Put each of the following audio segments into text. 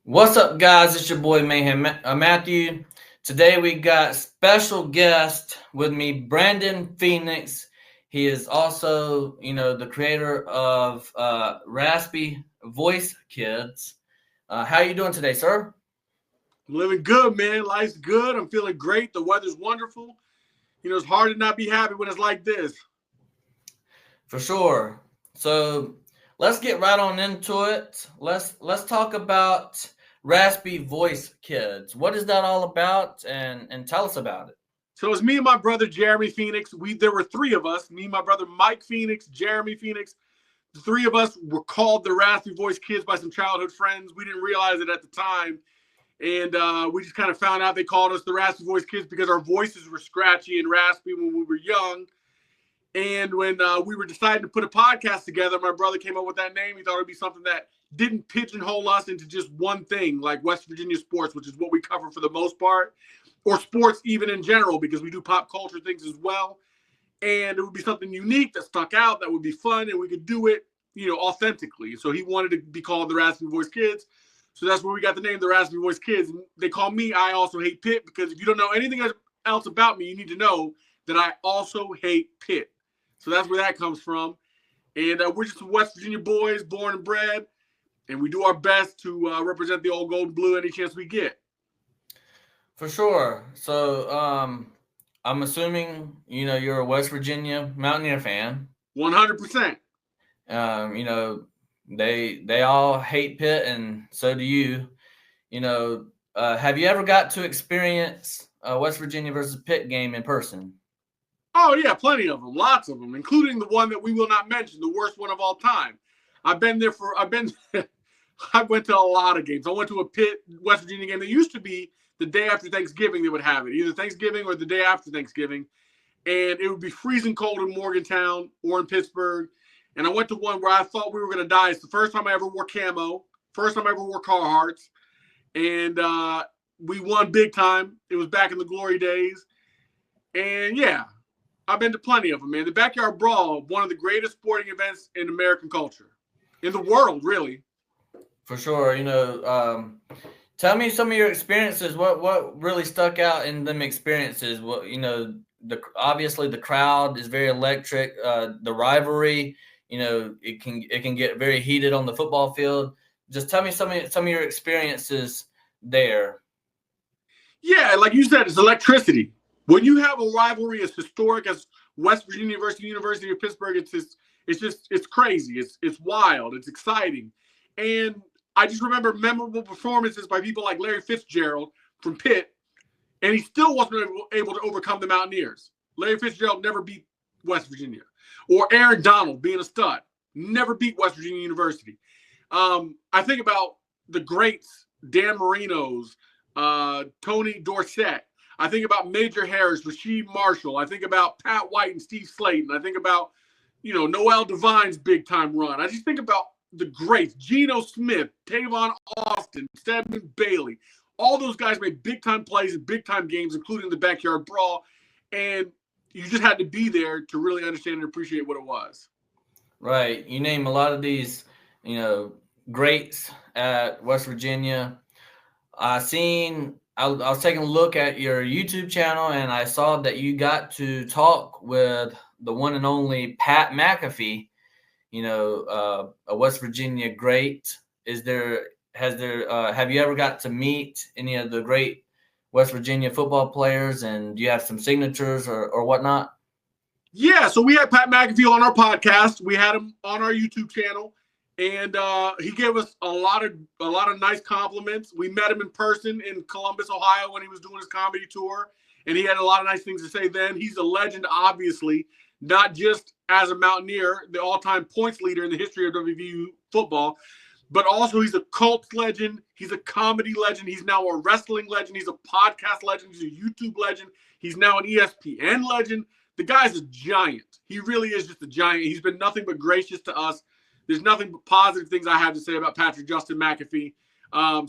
What's up, guys? It's your boy Mayhem Matthew. Today we got special guest with me, Brandon Phoenix. He is also, the creator of Raspy Voice Kids. How you doing today, sir? I'm living good, man. Life's good. I'm feeling great. The weather's wonderful. It's hard to not be happy when it's like this. For sure. So let's get right on into it. Let's talk about Raspy Voice Kids. What is that all about? And tell us about it. So it's me and my brother Jeremy Phoenix. There were three of us. Me, my brother Mike Phoenix, Jeremy Phoenix. The three of us were called the Raspy Voice Kids by some childhood friends. We didn't realize it at the time. And we just kind of found out they called us the Raspy Voice Kids because our voices were scratchy and raspy when we were young. And when we were deciding to put a podcast together, my brother came up with that name. He thought it would be something that didn't pigeonhole us into just one thing, like West Virginia sports, which is what we cover for the most part, or sports even in general, because we do pop culture things as well. And it would be something unique that stuck out, that would be fun, and we could do it, authentically. So he wanted to be called the Raspy Voice Kids. So that's where we got the name, the Raspy Voice Kids. And they call me I Also Hate Pitt, because if you don't know anything else about me, you need to know that I also hate Pitt. So that's where that comes from. And we're just West Virginia boys, born and bred, and we do our best to represent the old gold and blue any chance we get. For sure. So I'm assuming, you're a West Virginia Mountaineer fan. 100%. They all hate Pitt, and so do you. Have you ever got to experience a West Virginia versus Pitt game in person? Oh, yeah, plenty of them. Lots of them, including the one that we will not mention, the worst one of all time. I went to a lot of games. I went to a Pitt, West Virginia game. That used to be the day after Thanksgiving they would have it, either Thanksgiving or the day after Thanksgiving. And it would be freezing cold in Morgantown or in Pittsburgh. And I went to one where I thought we were going to die. It's the first time I ever wore camo, first time I ever wore Carhartts. And we won big time. It was back in the glory days. And, yeah, I've been to plenty of them, man. The Backyard Brawl, one of the greatest sporting events in American culture, in the world, really. For sure. Tell me some of your experiences. What really stuck out in them experiences? Obviously the crowd is very electric. The rivalry, it can get very heated on the football field. Just tell me some of your experiences there. Yeah, like you said, it's electricity. When you have a rivalry as historic as West Virginia University of Pittsburgh, it's crazy. It's wild. It's exciting. And I just remember memorable performances by people like Larry Fitzgerald from Pitt, and he still wasn't able to overcome the Mountaineers. Larry Fitzgerald never beat West Virginia. Or Aaron Donald, being a stud, never beat West Virginia University. I think about the greats, Dan Marino's, Tony Dorsett. I think about Major Harris, Rasheed Marshall. I think about Pat White and Steve Slayton. I think about, Noel Devine's big-time run. I just think about the greats, Geno Smith, Tavon Austin, Stedman Bailey. All those guys made big-time plays in big-time games, including the Backyard Brawl. And you just had to be there to really understand and appreciate what it was. Right. You name a lot of these, greats at West Virginia. I was taking a look at your YouTube channel, and I saw that you got to talk with the one and only Pat McAfee, a West Virginia great. Have you ever got to meet any of the great West Virginia football players, and do you have some signatures or whatnot? Yeah, so we had Pat McAfee on our podcast. We had him on our YouTube channel. And he gave us a lot of nice compliments. We met him in person in Columbus, Ohio, when he was doing his comedy tour, and he had a lot of nice things to say then. He's a legend, obviously, not just as a Mountaineer, the all-time points leader in the history of WVU football, but also he's a cult legend. He's a comedy legend. He's now a wrestling legend. He's a podcast legend. He's a YouTube legend. He's now an ESPN legend. The guy's a giant. He really is just a giant. He's been nothing but gracious to us. There's nothing but positive things I have to say about Patrick Justin McAfee.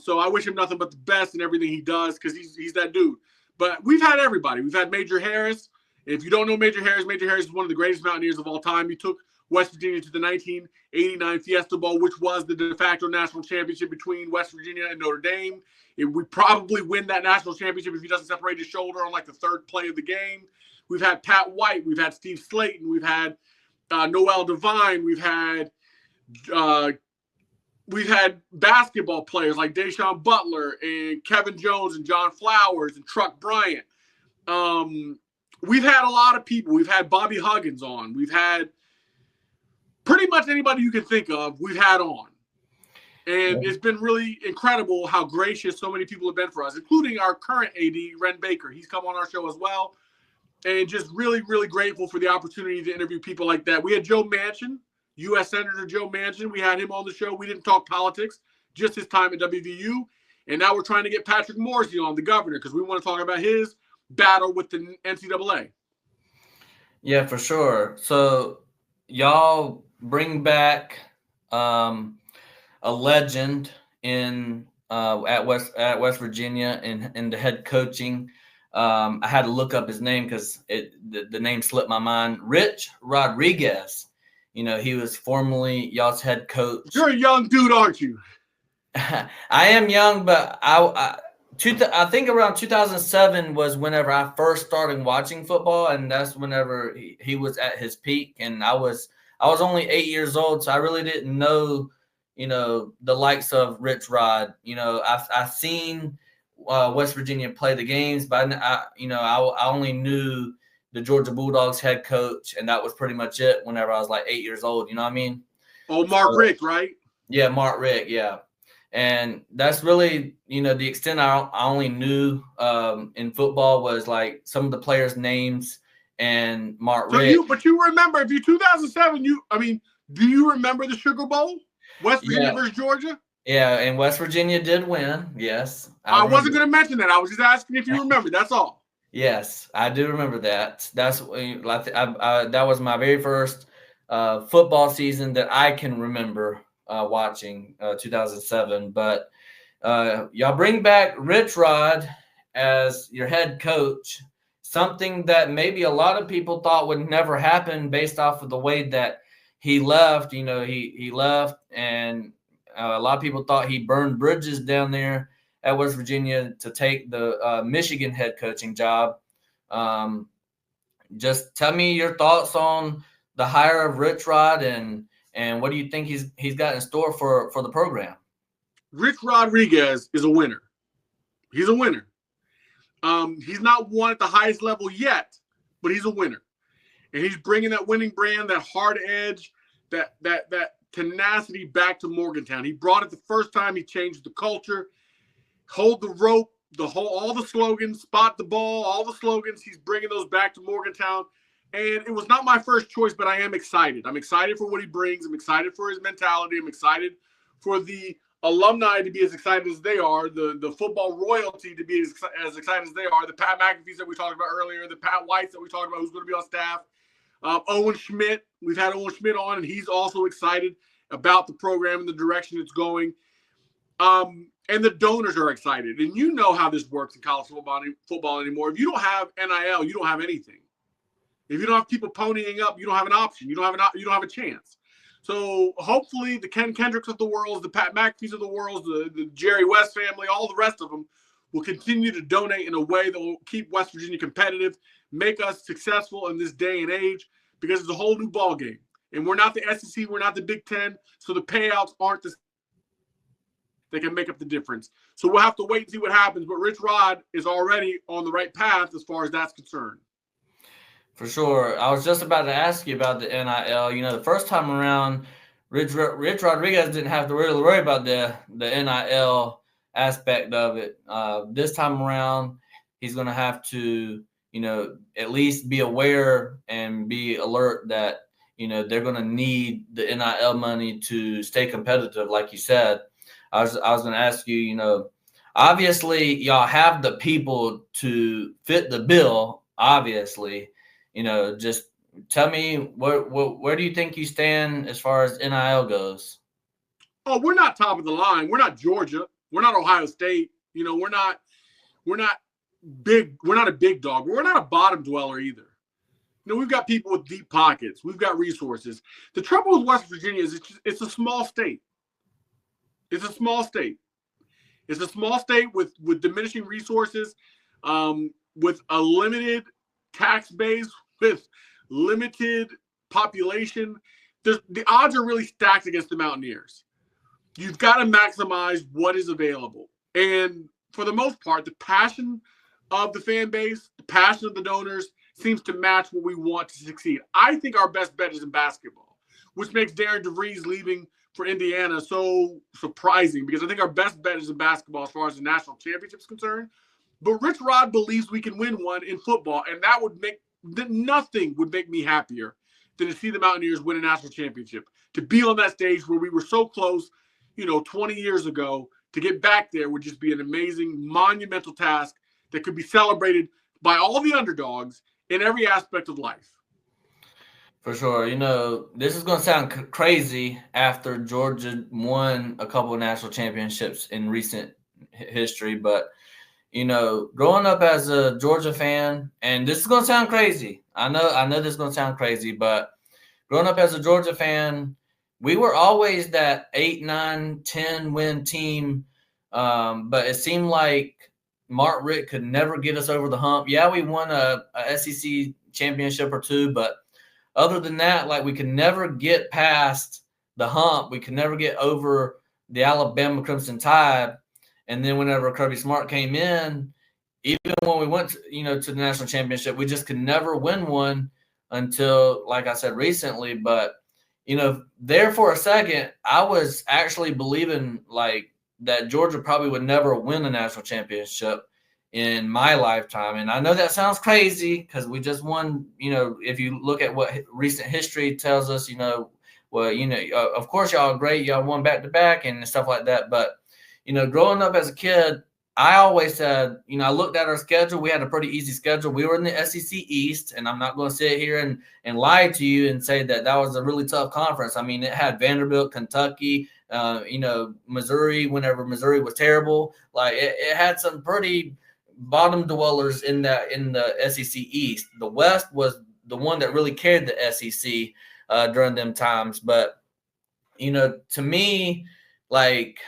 So I wish him nothing but the best in everything he does, because he's that dude. But we've had everybody. We've had Major Harris. If you don't know Major Harris is one of the greatest Mountaineers of all time. He took West Virginia to the 1989 Fiesta Bowl, which was the de facto national championship between West Virginia and Notre Dame. We probably win that national championship if he doesn't separate his shoulder on like the third play of the game. We've had Pat White. We've had Steve Slayton. We've had Noel Devine. We've had basketball players like Deshaun Butler and Kevin Jones and John Flowers and Truck Bryant. We've had a lot of people. We've had Bobby Huggins on. We've had pretty much anybody you can think of, we've had on. And it's been really incredible how gracious so many people have been for us, including our current AD, Ren Baker. He's come on our show as well. And just really, really grateful for the opportunity to interview people like that. We had Joe Manchin, U.S. Senator Joe Manchin. We had him on the show. We didn't talk politics, just his time at WVU. And now we're trying to get Patrick Morrisey on, the governor, because we want to talk about his battle with the NCAA. Yeah, for sure. So y'all bring back a legend in at West Virginia in the head coaching. I had to look up his name because the name slipped my mind. Rich Rodriguez. You know, he was formerly y'all's head coach. You're a young dude, aren't you? I am young, but I think around 2007 was whenever I first started watching football, and that's whenever he was at his peak, and I was only 8 years old, so I really didn't know, the likes of Rich Rod. I've seen West Virginia play the games, but I only knew the Georgia Bulldogs head coach, and that was pretty much it whenever I was like 8 years old. You know what I mean? Oh, Mark Richt, right? Yeah, Mark Richt, yeah. And that's really, the extent I only knew in football was like some of the players' names and Mark Richt. But you remember, if you 2007, do you remember the Sugar Bowl? West Virginia versus Georgia? Yeah, and West Virginia did win, yes. I wasn't going to mention that. I was just asking if you remember. That's all. Yes, I do remember that. That's that was my very first football season that I can remember watching, 2007. But y'all bring back Rich Rod as your head coach, something that maybe a lot of people thought would never happen based off of the way that he left. He left, and a lot of people thought he burned bridges down there at West Virginia to take the Michigan head coaching job. Just tell me your thoughts on the hire of Rich Rod, and what do you think he's got in store for the program? Rich Rodriguez is a winner. He's a winner. He's not won at the highest level yet, but he's a winner. And he's bringing that winning brand, that hard edge, that tenacity back to Morgantown. He brought it the first time. He changed the culture. Hold the rope, all the slogans, spot the ball, all the slogans. He's bringing those back to Morgantown. And it was not my first choice, but I am excited. I'm excited for what he brings. I'm excited for his mentality. I'm excited for the alumni to be as excited as they are, the football royalty to be as excited as they are, the Pat McAfees that we talked about earlier, the Pat Whites that we talked about who's going to be on staff, Owen Schmidt. We've had Owen Schmidt on, and he's also excited about the program and the direction it's going. And the donors are excited. And you know how this works in college football anymore. If you don't have NIL, you don't have anything. If you don't have people ponying up, you don't have an option. You don't have a chance. So hopefully the Ken Kendricks of the world, the Pat McAfees of the world, the Jerry West family, all the rest of them will continue to donate in a way that will keep West Virginia competitive, make us successful in this day and age, because it's a whole new ball game. And we're not the SEC, we're not the Big Ten, so the payouts aren't they can make up the difference. So we'll have to wait and see what happens. But Rich Rod is already on the right path as far as that's concerned. For sure. I was just about to ask you about the NIL. The first time around, Rich Rodriguez didn't have to really worry about the NIL aspect of it. This time around, he's going to have to, at least be aware and be alert that, they're going to need the NIL money to stay competitive, like you said. I was going to ask you, obviously y'all have the people to fit the bill, obviously. Just tell me where do you think you stand as far as NIL goes? Oh, we're not top of the line. We're not Georgia. We're not Ohio State. We're not big. We're not a big dog. But we're not a bottom dweller either. we've got people with deep pockets. We've got resources. The trouble with West Virginia is it's a small state. It's a small state. It's a small state with diminishing resources, with a limited tax base, with limited population. The odds are really stacked against the Mountaineers. You've got to maximize what is available. And for the most part, the passion of the fan base, the passion of the donors seems to match what we want to succeed. I think our best bet is in basketball, which makes Darren DeVries leaving for Indiana so surprising, because I think our best bet is in basketball as far as the national championship is concerned. But Rich Rod believes we can win one in football, and nothing would make me happier than to see the Mountaineers win a national championship, to be on that stage where we were so close, 20 years ago. To get back there would just be an amazing, monumental task that could be celebrated by all the underdogs in every aspect of life. For sure. This is going to sound crazy after Georgia won a couple of national championships in recent history, but growing up as a Georgia fan, and this is going to sound crazy. I know this is going to sound crazy, but growing up as a Georgia fan, we were always that 8, 9, 10 win team. But it seemed like Mark Richt could never get us over the hump. Yeah, we won a SEC championship or two, but other than that, like, we could never get past the hump. We could never get over the Alabama Crimson Tide. And then whenever Kirby Smart came in, even when we went to the national championship, we just could never win one until, like I said, recently. But there for a second, I was actually believing like that Georgia probably would never win a national championship in my lifetime. And I know that sounds crazy because we just won, if you look at what recent history tells us, of course y'all are great. Y'all won back-to-back and stuff like that. But, growing up as a kid, I always said, I looked at our schedule. We had a pretty easy schedule. We were in the SEC East, and I'm not going to sit here and lie to you and say that was a really tough conference. I mean, it had Vanderbilt, Kentucky, Missouri, whenever Missouri was terrible. Like, it had some pretty bottom dwellers in the SEC East. The West was the one that really carried the SEC during them times. But, to me, like,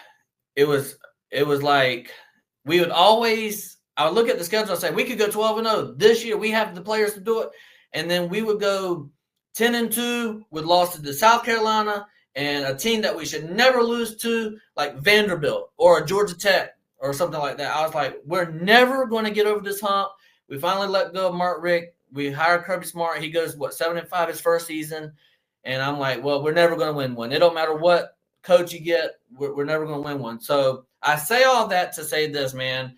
it was like – we would always – I would look at the schedule and say, we could go 12-0. This year we have the players to do it. And then we would go 10-2 with losses to South Carolina and a team that we should never lose to, like Vanderbilt or Georgia Tech or something like that. I was like, we're never going to get over this hump. We finally let go of Mark Richt. We hired Kirby Smart. He goes, 7-5 his first season. And I'm like, well, we're never going to win one. It don't matter what coach you get, we're never going to win one. So I say all that to say this, man.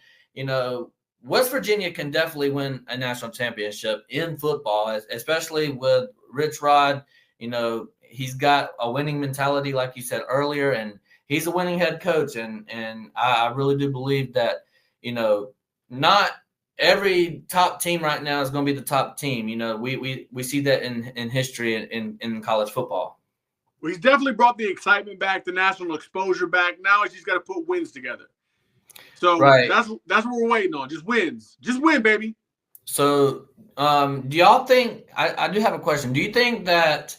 West Virginia can definitely win a national championship in football, especially with Rich Rod. He's got a winning mentality, like you said earlier, and he's a winning head coach. And I really do believe that, not every top team right now is going to be the top team. We see that in history in college football. Well, he's definitely brought the excitement back, the national exposure back. Now he's just got to put wins together. So right. That's what we're waiting on. Just wins. Just win, baby. So do y'all think – I do have a question. Do you think that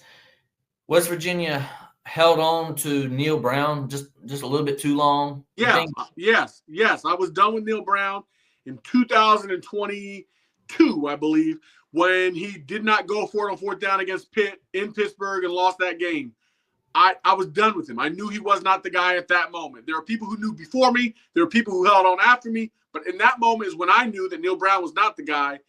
West Virginia held on to Neil Brown just a little bit too long? Yeah, yes. I was done with Neil Brown in 2022, I believe, when he did not go for it on fourth down against Pitt in Pittsburgh and lost that game. I was done with him. I knew he was not the guy at that moment. There are people who knew before me. There are people who held on after me. But in that moment is when I knew that Neil Brown was not the guy,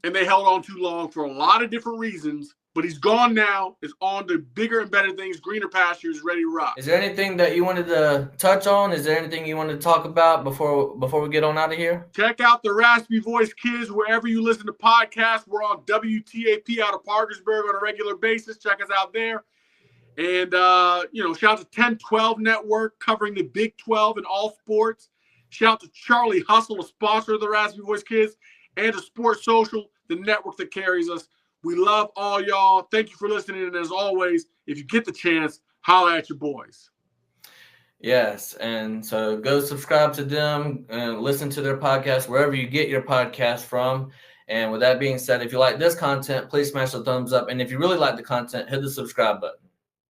and they held on too long for a lot of different reasons. But he's gone now. It's on to bigger and better things, greener pastures, ready to rock. Is there anything that you wanted to touch on? Is there anything you wanted to talk about before we get on out of here? Check out the Raspy Voice Kids wherever you listen to podcasts. We're on WTAP out of Parkersburg on a regular basis. Check us out there. And, shout out to 1012 Network covering the Big 12 in all sports. Shout out to Charlie Hustle, a sponsor of the Raspy Voice Kids, and to Sports Social, the network that carries us. We love all y'all. Thank you for listening. And as always, if you get the chance, holla at your boys. Yes. And so go subscribe to them and listen to their podcast wherever you get your podcast from. And with that being said, if you like this content, please smash the thumbs up. And if you really like the content, hit the subscribe button.